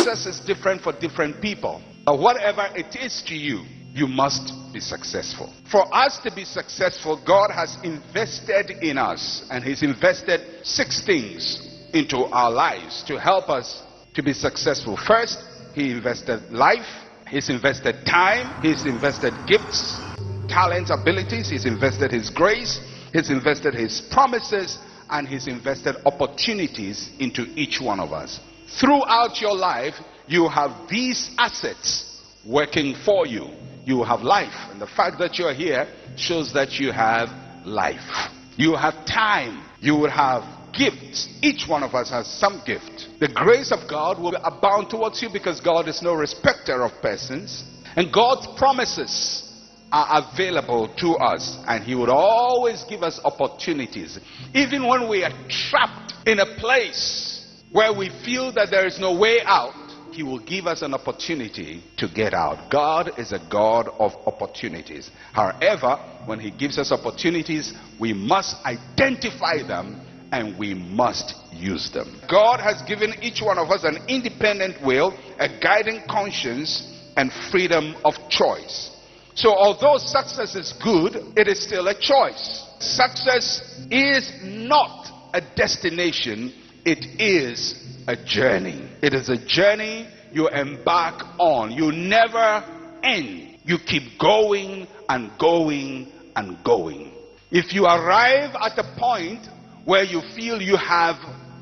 success is different for different people. But whatever it is to you, you must be successful. For us to be successful, God has invested in us, and He's invested 6 things into our lives to help us to be successful. First, He invested life, He's invested time, He's invested gifts, talents, abilities, He's invested His grace, He's invested His promises, and He's invested opportunities into each one of us. Throughout your life, you have these assets working for you. You have life, and the fact that you're here shows that you have life. You have time. You will have gifts. Each one of us has some gift. The grace of God will abound towards you because God is no respecter of persons, and God's promises are available to us, and He would always give us opportunities. Even when we are trapped in a place where we feel that there is no way out, He will give us an opportunity to get out. God is a God of opportunities. However, when He gives us opportunities, we must identify them and we must use them. God has given each one of us an independent will, a guiding conscience, and freedom of choice. So although success is good, it is still a choice. Success is not a destination, it is a journey. It is a journey you embark on. You never end. You keep going and going and going. If you arrive at a point where you feel you have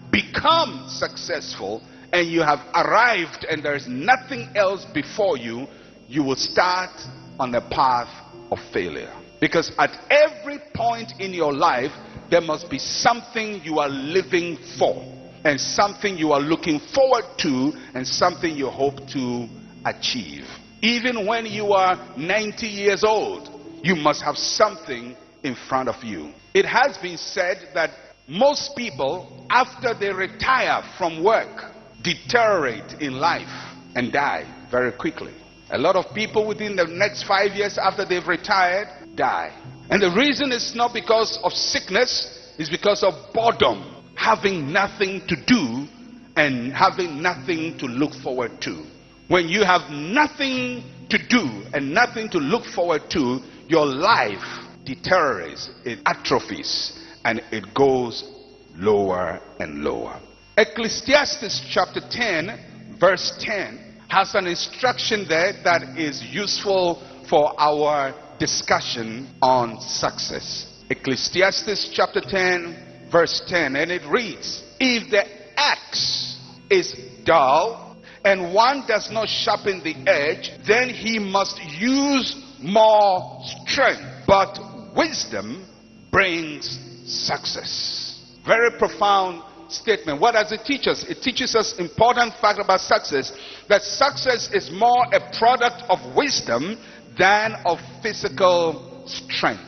become successful and you have arrived and there is nothing else before you, you will start on the path of failure. Because at every point in your life, there must be something you are living for, and something you are looking forward to, and something you hope to achieve. Even when you are 90 years old, you must have something in front of you. It has been said that most people, after they retire from work, deteriorate in life and die very quickly. A lot of people within the next 5 years after they've retired die. And the reason is not because of sickness, it's because of boredom, having nothing to do and having nothing to look forward to. When you have nothing to do and nothing to look forward to, your life deteriorates, it atrophies, and it goes lower and lower. Ecclesiastes chapter 10 verse 10 has an instruction there that is useful for our discussion on success. Ecclesiastes chapter 10 verse 10, and it reads, "If the axe is dull and one does not sharpen the edge, then he must use more strength, but wisdom brings success." Very profound statement. What does it teach us? It teaches us important fact about success, that success is more a product of wisdom than of physical strength.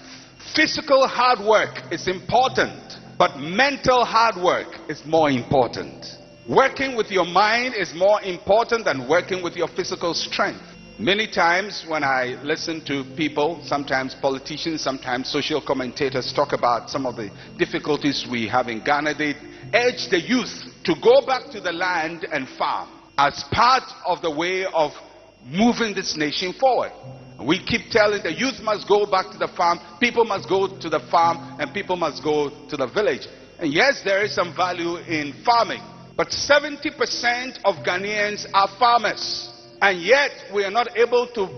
Physical hard work is important, but mental hard work is more important. Working with your mind is more important than working with your physical strength. Many times when I listen to people, sometimes politicians, sometimes social commentators, talk about some of the difficulties we have in Ghana, they urge the youth to go back to the land and farm as part of the way of moving this nation forward. We keep telling the youth must go back to the farm, people must go to the farm, and people must go to the village. And yes, there is some value in farming, but 70% of Ghanaians are farmers. And yet, we are not able to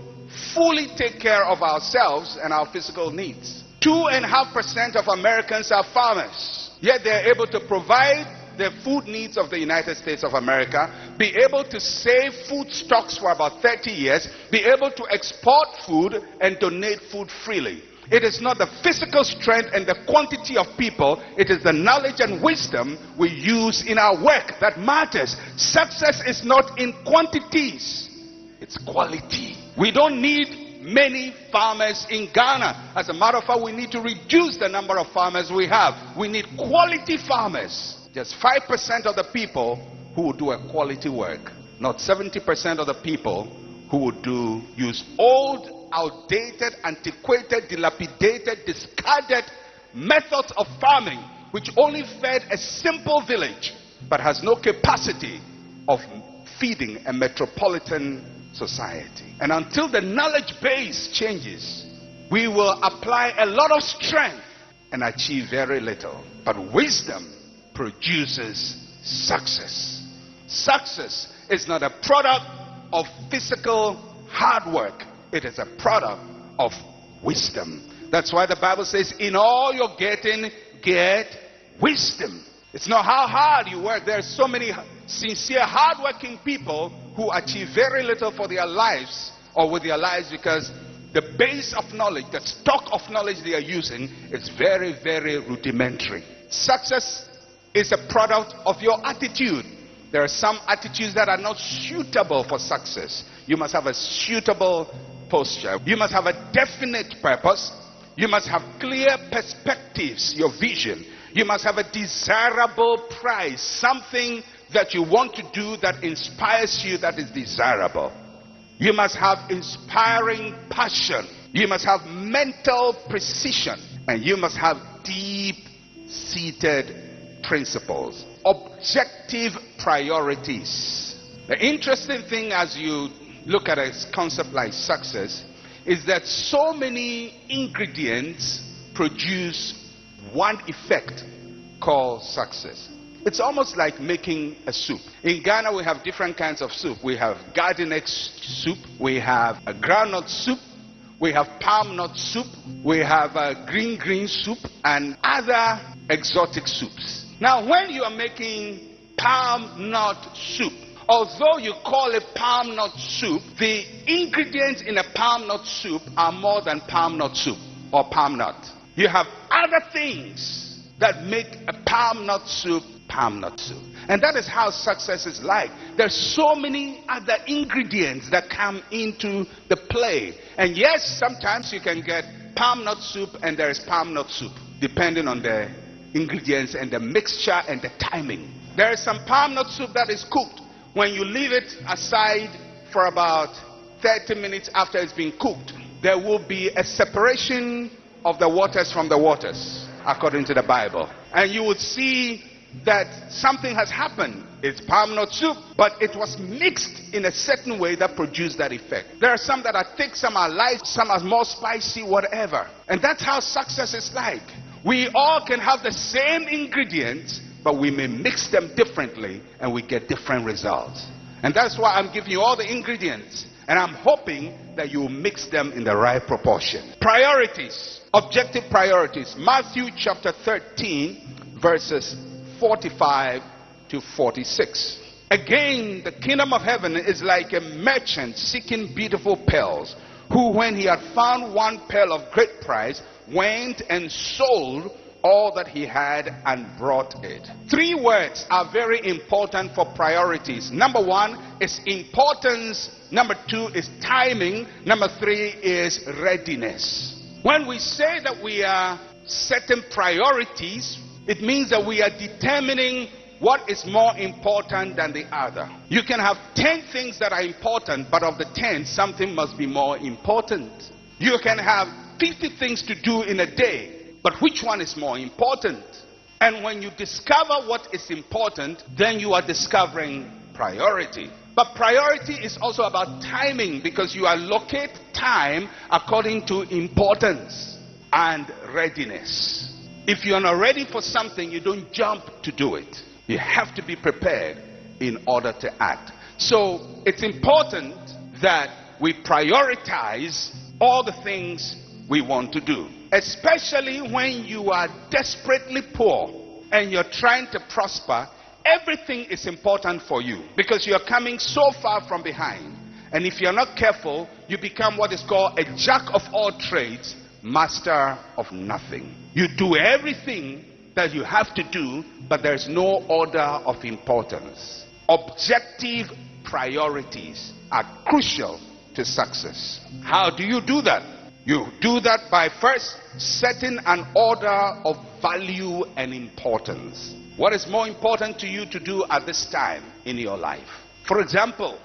fully take care of ourselves and our physical needs. 2.5% of Americans are farmers. Yet, they are able to provide the food needs of the United States of America, be able to save food stocks for about 30 years, be able to export food and donate food freely. It is not the physical strength and the quantity of people, it is the knowledge and wisdom we use in our work that matters. Success is not in quantities, it's quality. We don't need many farmers in Ghana. As a matter of fact, we need to reduce the number of farmers we have. We need quality farmers. Just 5% of the people who will do a quality work, not 70% of the people who would use old, outdated, antiquated, dilapidated, discarded methods of farming, which only fed a simple village, but has no capacity of feeding a metropolitan society. And until the knowledge base changes, we will apply a lot of strength and achieve very little. But wisdom produces success. Success is not a product of physical hard work. It is a product of wisdom. That's why the Bible says, in all you're getting, get wisdom. It's not how hard you work. There are so many sincere, hard-working people who achieve very little for their lives or with their lives because the base of knowledge, the stock of knowledge they are using is very, very rudimentary. Success is a product of your attitude. There are some attitudes that are not suitable for success. You must have a suitable posture. You must have a definite purpose. You must have clear perspectives, your vision. You must have a desirable prize, something that you want to do that inspires you, that is desirable. You must have inspiring passion. You must have mental precision. And you must have deep-seated principles. Objective priorities. The interesting thing as you look at a concept like success is that so many ingredients produce one effect called success. It's almost like making a soup. In Ghana, we have different kinds of soup. We have garden egg soup. We have a groundnut soup. We have palm nut soup. We have a green soup and other exotic soups. Now, when you are making palm nut soup, although you call it palm nut soup, the ingredients in a palm nut soup are more than palm nut soup or palm nut. You have other things that make a palm nut soup palm nut soup. And that is how success is like. There's so many other ingredients that come into the play. And yes, sometimes you can get palm nut soup and there is palm nut soup, depending on the ingredients and the mixture and the timing. There is some palm nut soup that is cooked. When you leave it aside for about 30 minutes after it's been cooked, there will be a separation of the waters from the waters, according to the Bible. And you would see that something has happened. It's palm nut soup, but it was mixed in a certain way that produced that effect. There are some that are thick, some are light, some are more spicy, whatever. And that's how success is like. We all can have the same ingredients, but we may mix them differently and we get different results. And that's why I'm giving you all the ingredients, and I'm hoping that you will mix them in the right proportion. Priorities, objective priorities. Matthew chapter 13 verses 45 to 46. Again, the kingdom of heaven is like a merchant seeking beautiful pearls, who when he had found one pearl of great price, went and sold all that he had and brought it. Three words are very important for priorities. Number one is importance. Number two is timing. Number three is readiness. When we say that we are setting priorities, it means that we are determining what is more important than the other. You can have 10 things that are important, but of the 10, something must be more important. You can have 50 things to do in a day, but which one is more important? And when you discover what is important, then you are discovering priority. But priority is also about timing, because you allocate time according to importance and readiness. If you are not ready for something, you don't jump to do it. You have to be prepared in order to act. So it's important that we prioritize all the things we want to do, especially when you are desperately poor and you're trying to prosper. Everything is important for you because you're coming so far from behind. And if you're not careful, you become what is called a jack of all trades, master of nothing. You do everything that you have to do, but there's no order of importance. Objective priorities are crucial to success. How do you do that? You do that by first setting an order of value and importance. What is more important to you to do at this time in your life? For example,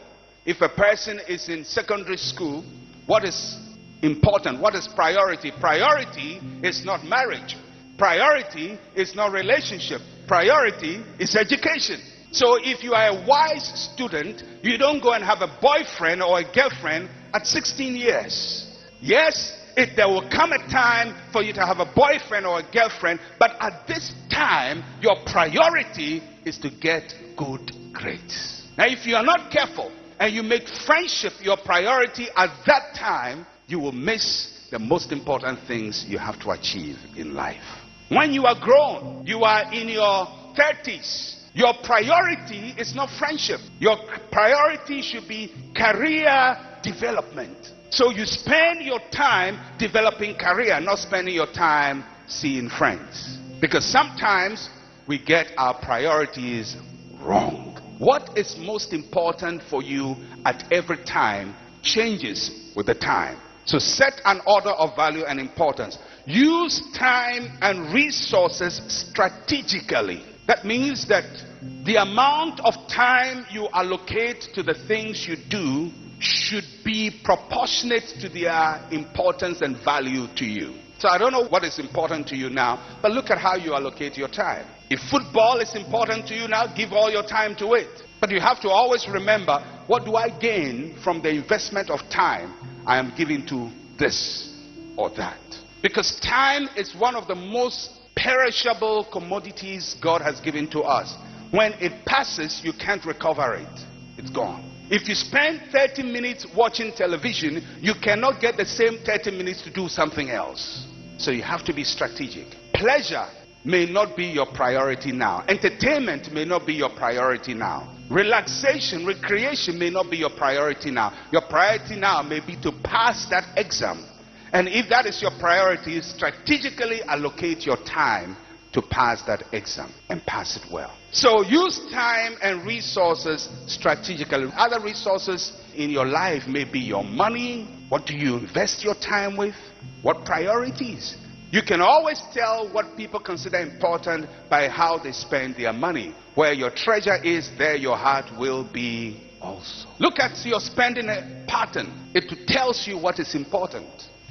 if a person is in secondary school, what is important? What is priority? Priority is not marriage. Priority is not relationship. Priority is education. So if you are a wise student, you don't go and have a boyfriend or a girlfriend at 16 years. Yes, there will come a time for you to have a boyfriend or a girlfriend, but at this time, your priority is to get good grades. Now, if you are not careful and you make friendship your priority at that time, you will miss the most important things you have to achieve in life. When you are grown, you are in your 30s, your priority is not friendship. Your priority should be career development. So you spend your time developing career, not spending your time seeing friends. Because sometimes we get our priorities wrong. What is most important for you at every time changes with the time. So set an order of value and importance. Use time and resources strategically. That means that the amount of time you allocate to the things you do should be proportionate to their importance and value to you. So I don't know what is important to you now, but look at how you allocate your time. If football is important to you now, give all your time to it. But you have to always remember, what do I gain from the investment of time I am giving to this or that? Because time is one of the most perishable commodities God has given to us. When it passes, you can't recover it. It's gone. If you spend 30 minutes watching television, you cannot get the same 30 minutes to do something else. So you have to be strategic. Pleasure may not be your priority now. Entertainment may not be your priority now. Relaxation, recreation may not be your priority now. Your priority now may be to pass that exam. And if that is your priority, strategically allocate your time to pass that exam and pass it well. So use time and resources strategically. Other resources in your life may be your money. What do you invest your time with? What priorities? You can always tell what people consider important by how they spend their money. Where your treasure is, there your heart will be also. Look at your spending pattern. It tells you what is important.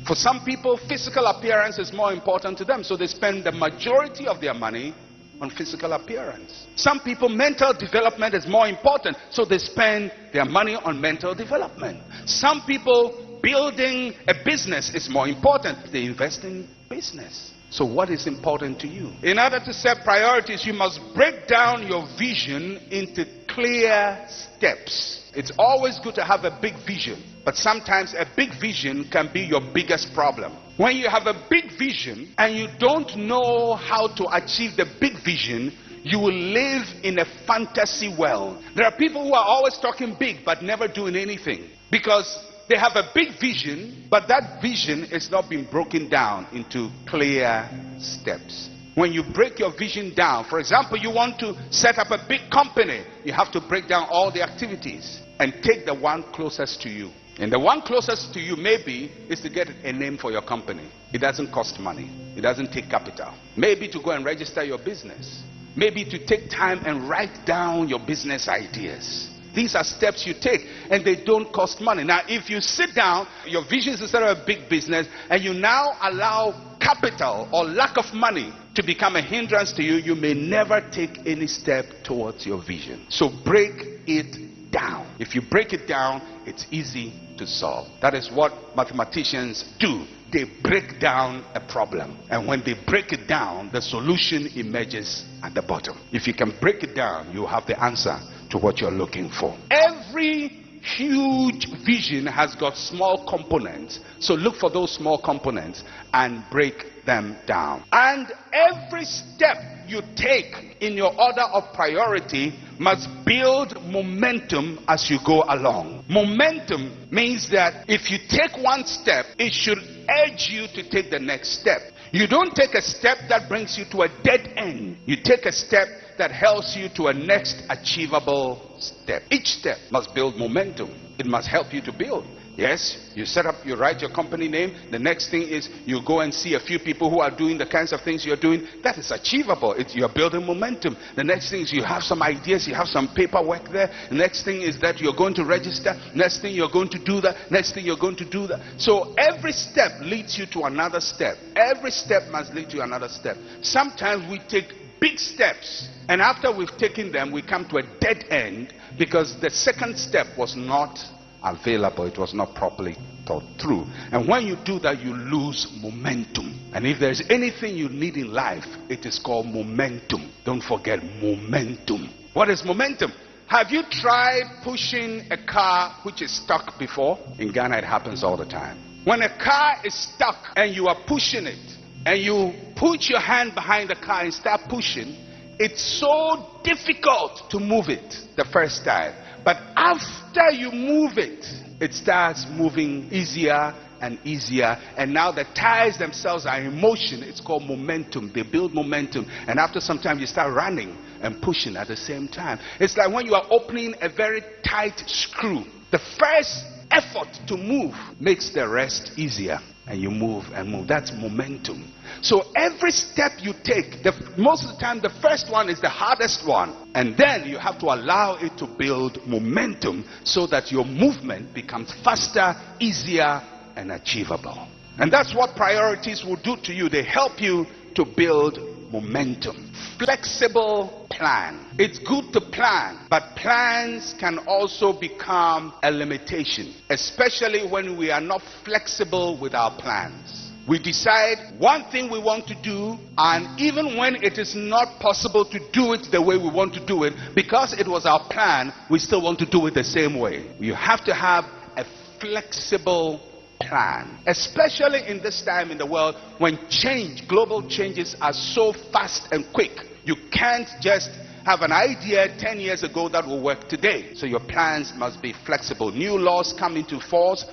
For some people, physical appearance is more important to them, so they spend the majority of their money on physical appearance. Some people, mental development is more important, so they spend their money on mental development. Some people, building a business is more important. They invest in business. So what is important to you? In order to set priorities, you must break down your vision into clear steps. It's always good to have a big vision, but sometimes a big vision can be your biggest problem. When you have a big vision and you don't know how to achieve the big vision, you will live in a fantasy world. There are people who are always talking big but never doing anything because they have a big vision, but that vision is not being broken down into clear steps. When you break your vision down, for example, you want to set up a big company, you have to break down all the activities and take the one closest to you. And the one closest to you maybe is to get a name for your company. It doesn't cost money. It doesn't take capital. Maybe to go and register your business. Maybe to take time and write down your business ideas. These are steps you take and they don't cost money. Now, if you sit down, your vision is instead of a big business, and you now allow capital or lack of money to become a hindrance to you, you may never take any step towards your vision. So break it down. If you break it down, it's easy to solve. That is what mathematicians do. They break down a problem, and when they break it down, the solution emerges at the bottom. If you can break it down, you have the answer to what you're looking for. Every huge vision has got small components, so look for those small components and break them down. And every step you take in your order of priority must build momentum as you go along. Momentum means that if you take one step, it should urge you to take the next step. You don't take a step that brings you to a dead end. You take a step that helps you to a next achievable step. Each step must build momentum. It must help you to build. Yes, you set up, you write your company name. The next thing is you go and see a few people who are doing the kinds of things you're doing. That is achievable. You're building momentum. The next thing is you have some ideas, you have some paperwork there. The next thing is that you're going to register. Next thing you're going to do that. Next thing you're going to do that. So every step leads you to another step. Every step must lead to another step. Sometimes we take big steps, and after we've taken them, we come to a dead end because the second step was not available. It was not properly thought through. And when you do that, you lose momentum. And if there's anything you need in life, it is called momentum. Don't forget momentum. What is momentum? Have you tried pushing a car which is stuck before? In Ghana, it happens all the time. When a car is stuck and you are pushing it, and you put your hand behind the car and start pushing, it's so difficult to move it the first time. But after you move it, it starts moving easier and easier, and now the tires themselves are in motion. It's called momentum. They build momentum, and after some time you start running and pushing at the same time. It's like when you are opening a very tight screw. The first effort to move makes the rest easier, and you move and move. That's momentum. So every step you take, most of the time the first one is the hardest one, and then you have to allow it to build momentum so that your movement becomes faster, easier, and achievable. And that's what priorities will do to you. They help you to build momentum. Flexible plan. It's good to plan, but plans can also become a limitation, especially when we are not flexible with our plans. We decide one thing we want to do, and even when it is not possible to do it the way we want to do it, because it was our plan, we still want to do it the same way. You have to have a flexible plan, especially in this time in the world when global changes are so fast and quick. You can't just have an idea 10 years ago that will work today. So your plans must be flexible. New laws come into force,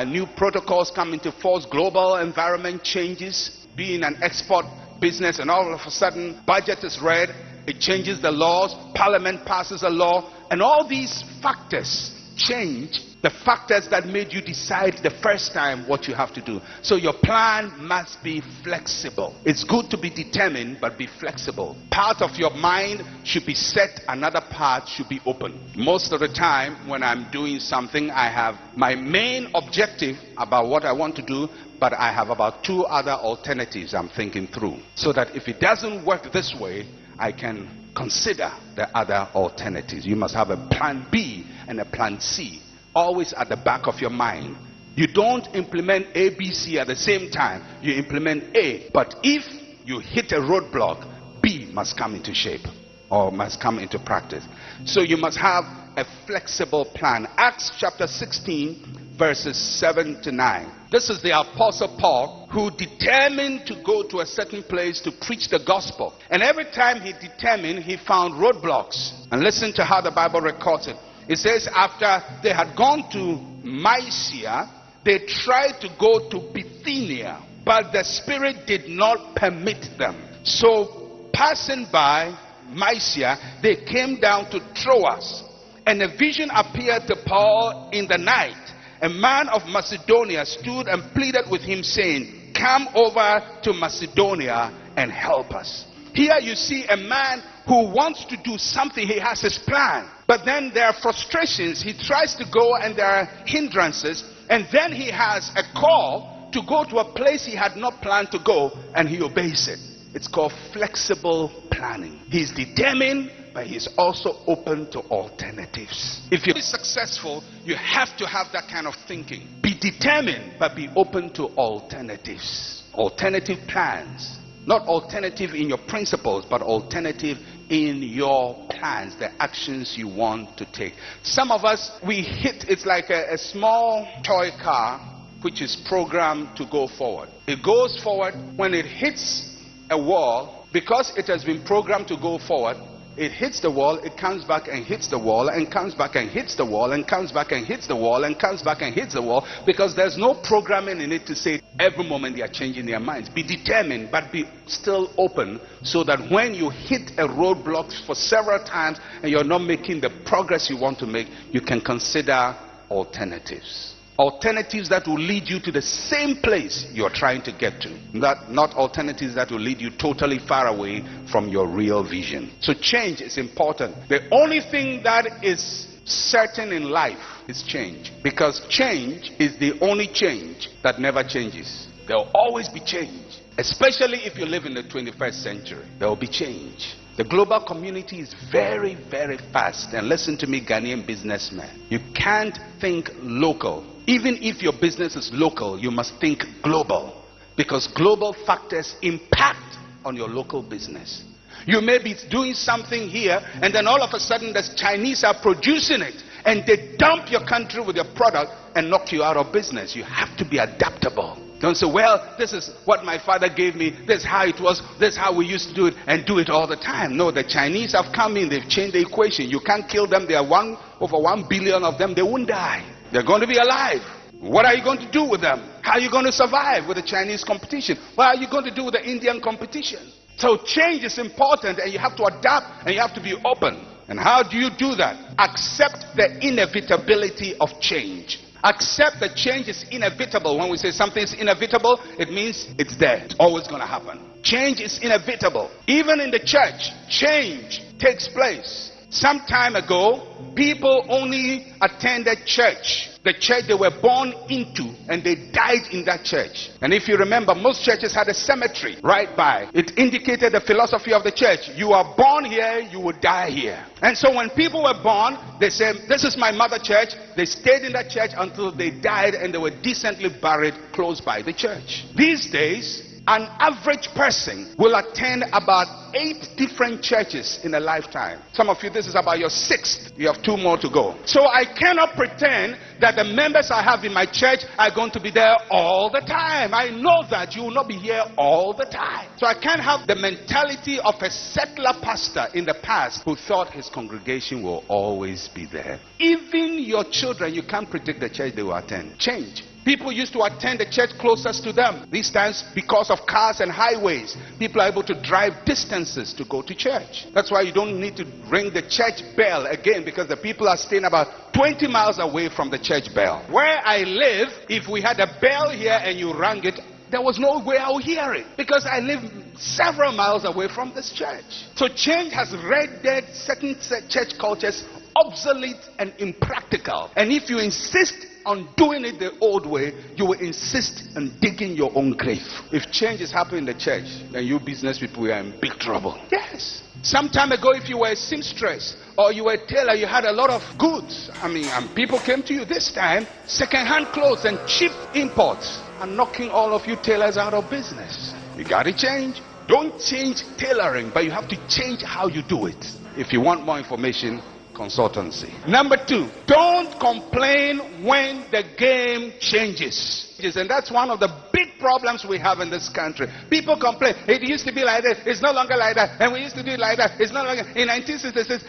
new protocols come into force, global environment changes. Being an export business, and all of a sudden budget is read, it changes the laws, parliament passes a law, and all these factors change the factors that made you decide the first time what you have to do. So your plan must be flexible. It's good to be determined, but be flexible. Part of your mind should be set, another part should be open. Most of the time when I'm doing something, I have my main objective about what I want to do, but I have about 2 other alternatives I'm thinking through, so that if it doesn't work this way, I can consider the other alternatives. You must have a plan B and a plan C always at the back of your mind. You don't implement A, B, C at the same time. You implement A, but if you hit a roadblock, B must come into shape or must come into practice. So you must have a flexible plan. Acts chapter 16 verses 7 to 9. This is the Apostle Paul, who determined to go to a certain place to preach the gospel. And every time he determined, he found roadblocks. And listen to how the Bible records it. It says after they had gone to Mysia, they tried to go to Bithynia, but the Spirit did not permit them. So passing by Mysia, they came down to Troas, and a vision appeared to Paul in the night. A man of Macedonia stood and pleaded with him, saying, "Come over to Macedonia and help us." Here you see a man who wants to do something. He has his plan, but then there are frustrations. He tries to go and there are hindrances, and then he has a call to go to a place he had not planned to go, and he obeys it. It's called flexible planning. He's determined, but he's also open to alternatives. If you're successful, you have to have that kind of thinking. Be determined, but be open to alternatives. Alternative plans. Not alternative in your principles, but alternative in your plans, the actions you want to take. Some of us, it's like a small toy car which is programmed to go forward. It goes forward. When it hits a wall, because it has been programmed to go forward, it hits the wall, it comes back and hits the wall, and comes back and hits the wall, and comes back and hits the wall, and comes back and hits the wall, because there's no programming in it to say every moment they are changing their minds. Be determined, but be still open, so that when you hit a roadblock for several times and you're not making the progress you want to make, you can consider alternatives. Alternatives that will lead you to the same place you're trying to get to. Not alternatives that will lead you totally far away from your real vision. So change is important. The only thing that is certain in life is change. Because change is the only change that never changes. There will always be change. Especially if you live in the 21st century, there will be change. The global community is very, very fast. And listen to me, Ghanaian businessmen. You can't think local. Even if your business is local, you must think global. Because global factors impact on your local business. You may be doing something here, and then all of a sudden the Chinese are producing it, and they dump your country with your product and knock you out of business. You have to be adaptable. Don't say, well, this is what my father gave me, this is how it was, this is how we used to do it, and do it all the time. No, the Chinese have come in, they've changed the equation. You can't kill them. There are over 1 billion of them. They won't die. They're going to be alive. What are you going to do with them? How are you going to survive with the Chinese competition? What are you going to do with the Indian competition? So change is important, and you have to adapt, and you have to be open. And how do you do that? Accept the inevitability of change. Accept that change is inevitable. When we say something is inevitable, it means it's there. It's always going to happen. Change is inevitable. Even in the church, change takes place. Some time ago, people only attended church, the church they were born into, and they died in that church. And if you remember, most churches had a cemetery right by. It indicated the philosophy of the church. You are born here, you will die here. And so when people were born, they said, this is my mother church. They stayed in that church until they died, and they were decently buried close by the church. These days, an average person will attend about 8 different churches in a lifetime. Some of you, this is about your 6th. You have 2 more to go. So I cannot pretend that the members I have in my church are going to be there all the time. I know that you will not be here all the time. So I can't have the mentality of a settler pastor in the past who thought his congregation will always be there. Even your children, you can't predict the church they will attend. Change. People used to attend the church closest to them. These times, because of cars and highways, people are able to drive distances to go to church. That's why you don't need to ring the church bell again, because the people are staying about 20 miles away from the church bell. Where I live, if we had a bell here and you rang it, there was no way I would hear it, because I live several miles away from this church. So change has rendered certain church cultures obsolete and impractical. And if you insist on doing it the old way, you will insist on digging your own grave. If change is happening in the church, then you business people are in big trouble. Yes. Some time ago, if you were a seamstress or you were a tailor, you had a lot of goods. And people came to you. This time, second-hand clothes and cheap imports are knocking all of you tailors out of business. You got to change. Don't change tailoring, but you have to change how you do it. If you want more information, consultancy. Number 2, don't complain when the game changes. And that's one of the big problems we have in this country. People complain, it used to be like this, it's no longer like that, and we used to do it like that, it's no longer. In 1966,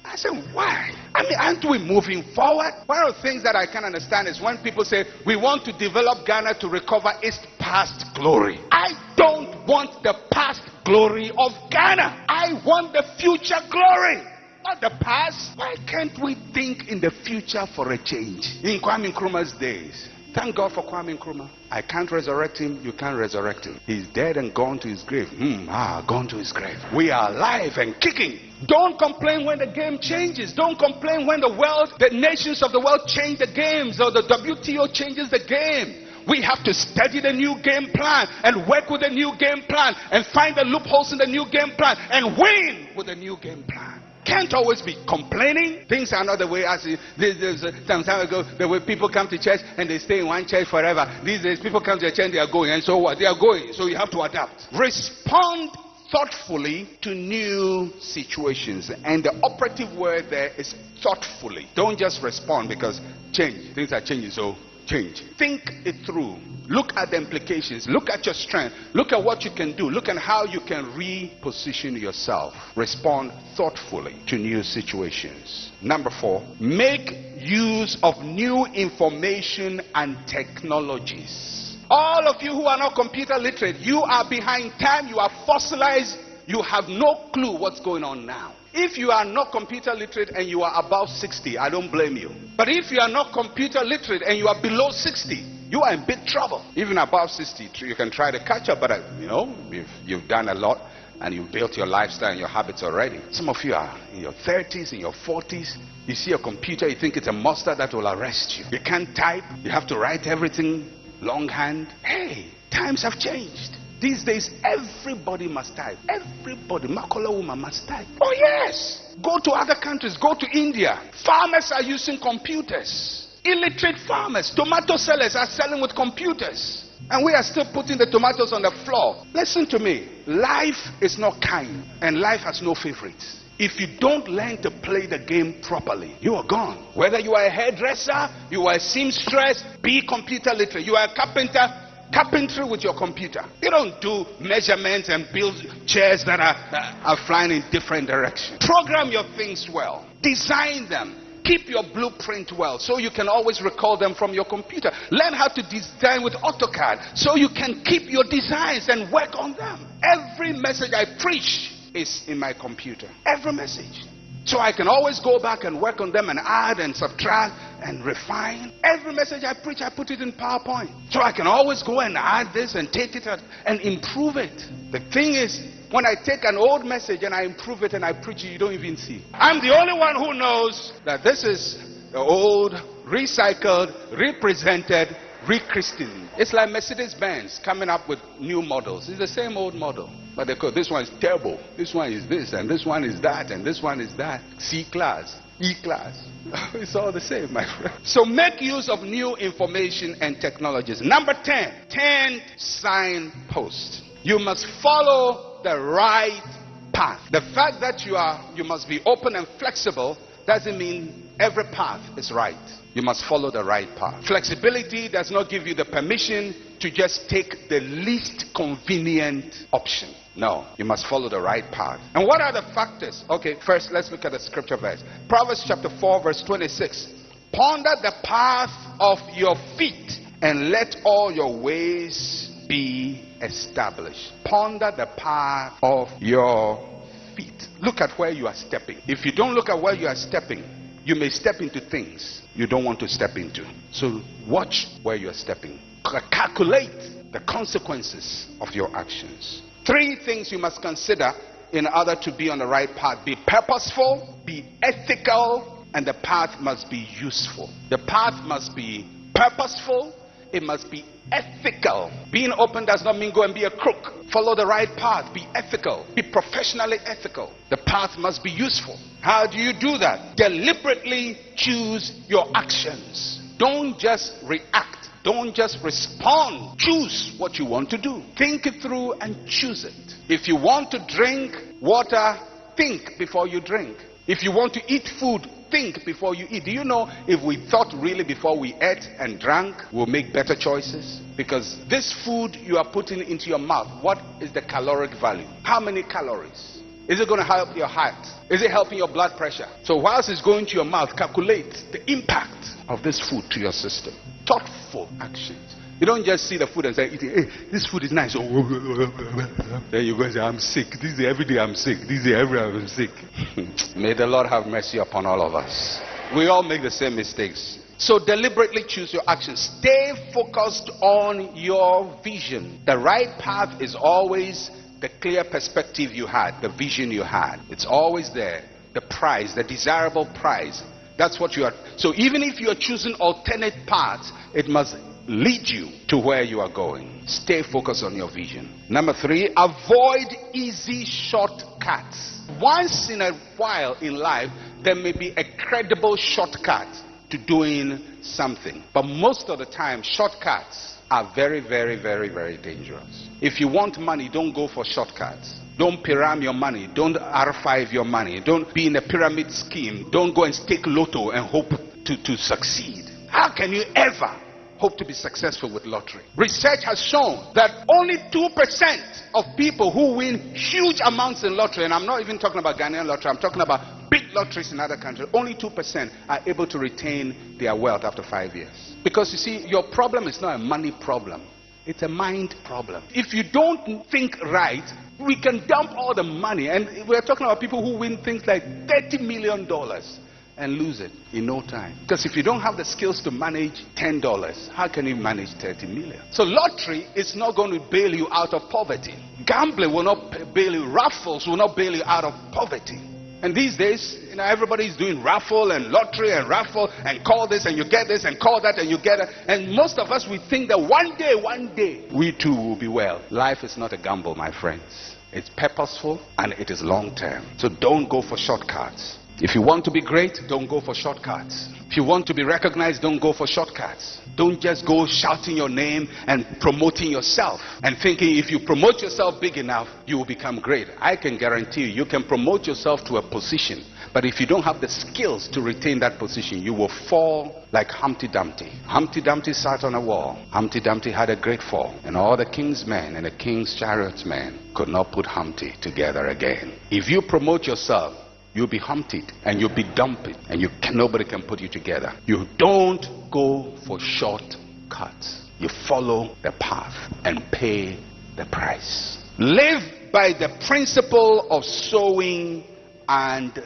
I said, why? Aren't we moving forward? One of the things that I can understand is when people say, we want to develop Ghana to recover its past glory. I don't want the past glory of Ghana. I want the future glory. Not the past. Why can't we think in the future for a change? In Kwame Nkrumah's days, thank God for Kwame Nkrumah. I can't resurrect him, you can't resurrect him. He's dead and gone to his grave. Gone to his grave. We are alive and kicking. Don't complain when the game changes. Don't complain when the nations of the world change the games, or the WTO changes the game. We have to study the new game plan and work with the new game plan and find the loopholes in the new game plan and win with the new game plan. Can't always be complaining. Things are not the way as some time ago, the way people come to church and they stay in one church forever. These days people come to the church and they are going, and so what? They are going, so you have to adapt. Respond thoughtfully to new situations, and the operative word there is thoughtfully. Don't just respond because change. Things are changing, so change. Think it through. Look at the implications. Look at your strength. Look at what you can do. Look at how you can reposition yourself. Respond thoughtfully to new situations. Number 4, make use of new information and technologies. All of you who are not computer literate, you are behind time. You are fossilized. You have no clue what's going on now. If you are not computer literate and you are above 60, I don't blame you. But if you are not computer literate and you are below 60, you are in big trouble. Even above 60, you can try to catch up, but you've done a lot and you've built your lifestyle and your habits already. Some of you are in your 30s, in your 40s. You see a computer, you think it's a monster that will arrest you. You can't type, you have to write everything longhand. Hey, times have changed. These days, everybody must type. Everybody. Makola woman must type. Oh yes. Go to other countries. Go to India. Farmers are using computers. Illiterate farmers. Tomato sellers are selling with computers. And we are still putting the tomatoes on the floor. Listen to me. Life is not kind. And life has no favorites. If you don't learn to play the game properly, you are gone. Whether you are a hairdresser, you are a seamstress, be computer literate. You are a carpenter, carpentry with your computer. You don't do measurements and build chairs that are flying in different directions. Program your things well. Design them. Keep your blueprint well so you can always recall them from your computer. Learn how to design with AutoCAD so you can keep your designs and work on them. Every message I preach is in my computer. Every message. So I can always go back and work on them and add and subtract and refine. Every message I preach, I put it in PowerPoint. So I can always go and add this and take it and improve it. The thing is, when I take an old message and I improve it and I preach it, you don't even see. I'm the only one who knows that this is the old, recycled, represented, rechristened. It's like Mercedes-Benz coming up with new models. It's the same old model. But they call this one is turbo, this one is this, and this one is that, and this one is that. C-class, E-class. It's all the same, my friend. So make use of new information and technologies. Number 10 signposts. You must follow the right path. The fact that you must be open and flexible doesn't mean every path is right. You must follow the right path. Flexibility does not give you the permission to just take the least convenient option. No, you must follow the right path. And what are the factors? Okay, first let's look at the scripture verse. Proverbs chapter 4 verse 26. Ponder the path of your feet and let all your ways be established. Ponder the path of your feet. Look at where you are stepping. If you don't look at where you are stepping, you may step into things you don't want to step into. So watch where you are stepping. Calculate the consequences of your actions. 3 things you must consider in order to be on the right path. Be purposeful, be ethical, and the path must be useful. The path must be purposeful, it must be ethical. Being open does not mean go and be a crook. Follow the right path. Be ethical. Be professionally ethical. The path must be useful. How do you do that? Deliberately choose your actions. Don't just react. Don't just respond. Choose what you want to do. Think it through and choose it. If you want to drink water, think before you drink. If you want to eat food, think before you eat. Do you know if we thought really before we ate and drank, we'll make better choices? Because this food you are putting into your mouth, what is the caloric value? How many calories? Is it going to help your heart? Is it helping your blood pressure? So whilst it's going to your mouth, calculate the impact of this food to your system. Thoughtful actions. You don't just see the food and say, hey, this food is nice. Then you go and say, I'm sick. This is every day I'm sick. This is every day I'm sick. May the Lord have mercy upon all of us. We all make the same mistakes. So deliberately choose your actions. Stay focused on your vision. The right path is always the clear perspective you had, the vision you had. It's always there. The prize, the desirable prize. That's what you are. So even if you are choosing alternate paths, it must lead you to where you are going. Stay focused on your vision. Number 3, avoid easy shortcuts. Once in a while in life, there may be a credible shortcut to doing something. But most of the time, shortcuts are very, very, very, very dangerous. If you want money, don't go for shortcuts. Don't pyram your money. Don't R5 your money. Don't be in a pyramid scheme. Don't go and stake lotto and hope to succeed. How can you ever hope to be successful with lottery? Research has shown that only 2% of people who win huge amounts in lottery, and I'm not even talking about Ghanaian lottery, I'm talking about big lotteries in other countries, only 2% are able to retain their wealth after 5 years. Because you see, your problem is not a money problem. It's a mind problem. If you don't think right, we can dump all the money. And we're talking about people who win things like $30 million and lose it in no time. Because if you don't have the skills to manage $10, how can you manage 30 million? So lottery is not going to bail you out of poverty. Gambling will not bail you. Raffles will not bail you out of poverty. And these days, everybody's doing raffle and lottery and raffle and call this and you get this and call that and you get it. And most of us, we think that one day, we too will be well. Life is not a gamble, my friends. It's purposeful and it is long term. So don't go for shortcuts. If you want to be great, don't go for shortcuts. If you want to be recognized, don't go for shortcuts. Don't just go shouting your name and promoting yourself and thinking if you promote yourself big enough, you will become great. I can guarantee you can promote yourself to a position, but if you don't have the skills to retain that position, you will fall like Humpty Dumpty. Humpty Dumpty sat on a wall. Humpty Dumpty had a great fall, and all the king's men and the king's chariotsmen could not put Humpty together again. If you promote yourself, you'll be humped and you'll be dumped and nobody can put you together. You don't go for shortcuts. You follow the path and pay the price. Live by the principle of sowing and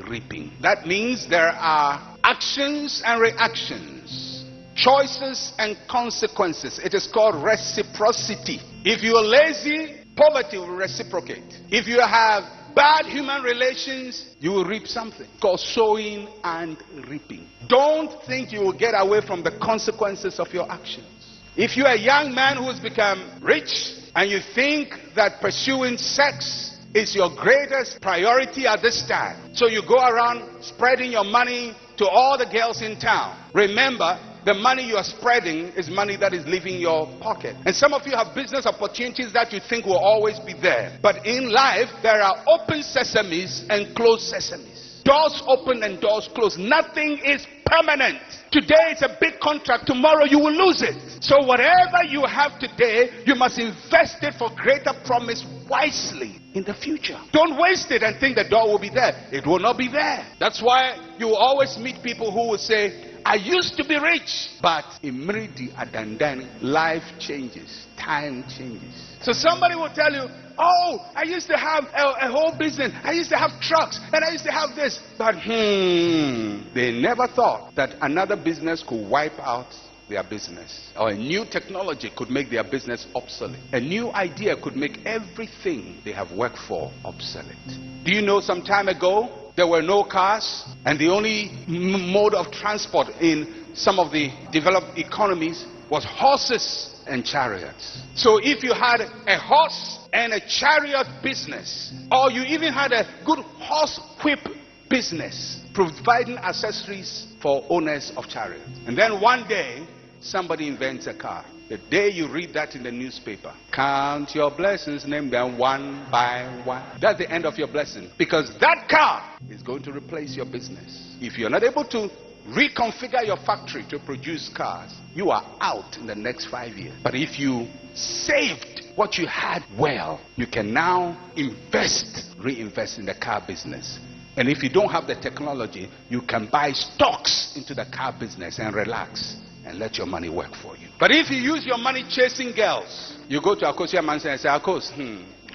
reaping. That means there are actions and reactions, choices and consequences. It is called reciprocity. If you are lazy, poverty will reciprocate. If you have bad human relations, you will reap something. It's called sowing and reaping. Don't think you will get away from the consequences of your actions. If you're a young man who has become rich and you think that pursuing sex is your greatest priority at this time, so you go around spreading your money to all the girls in town, remember, the money you are spreading is money that is leaving your pocket. And some of you have business opportunities that you think will always be there. But in life, there are open sesames and closed sesames. Doors open and doors close. Nothing is permanent. Today it's a big contract. Tomorrow you will lose it. So whatever you have today, you must invest it for greater promise wisely in the future. Don't waste it and think the door will be there. It will not be there. That's why you will always meet people who will say, I used to be rich, but immediately adandani, life changes, time changes. So somebody will tell you, oh, I used to have a whole business, I used to have trucks, and I used to have this. But they never thought that another business could wipe out their business, or a new technology could make their business obsolete. A new idea could make everything they have worked for obsolete. Do you know some time ago, there were no cars, and the only mode of transport in some of the developed economies was horses and chariots. So if you had a horse and a chariot business, or you even had a good horse whip business, providing accessories for owners of chariots, and then one day somebody invents a car. The day you read that in the newspaper, count your blessings, name them one by one. That's the end of your blessing, because that car is going to replace your business. If you're not able to reconfigure your factory to produce cars, you are out in the next 5 years. But if you saved what you had well, you can now reinvest in the car business. And if you don't have the technology, you can buy stocks into the car business and relax and let your money work for you. But if you use your money chasing girls, you go to Akosia Mensa and say, Akos,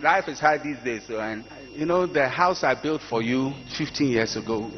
life is hard these days. So, and the house I built for you 15 years ago,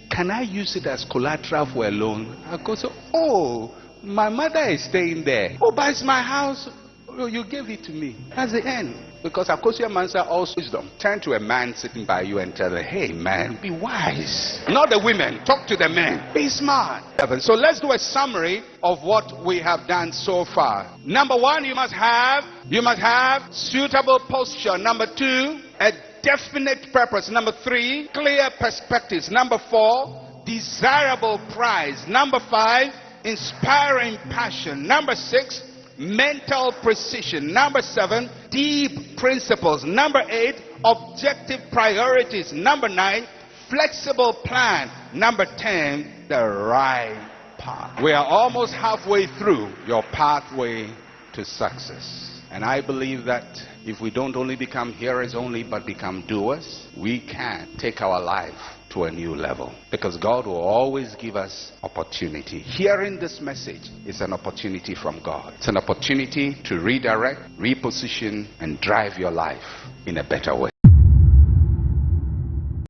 can I use it as collateral for a loan? Akos, oh, my mother is staying there. Oh, but it's my house. Oh, you gave it to me. That's the end. Because Akosia Mensa also wisdom. Turn to a man sitting by you and tell him, hey man, be wise. Not the women, talk to the men. Be smart. So let's do a summary of what we have done so far. Number one, you must have suitable posture. Number two, a definite purpose. Number three, clear perspectives. Number four, desirable prize. Number five, inspiring passion. Number six, mental precision. Number seven, deep principles. Number eight, objective priorities. Number nine, flexible plan. Number 10, the right path. We are almost halfway through your pathway to success. And I believe that if we don't only become hearers only, but become doers, we can take our life to a new level, because God will always give us opportunity. Hearing this message is an opportunity from God. It's an opportunity to redirect, reposition, and drive your life in a better way.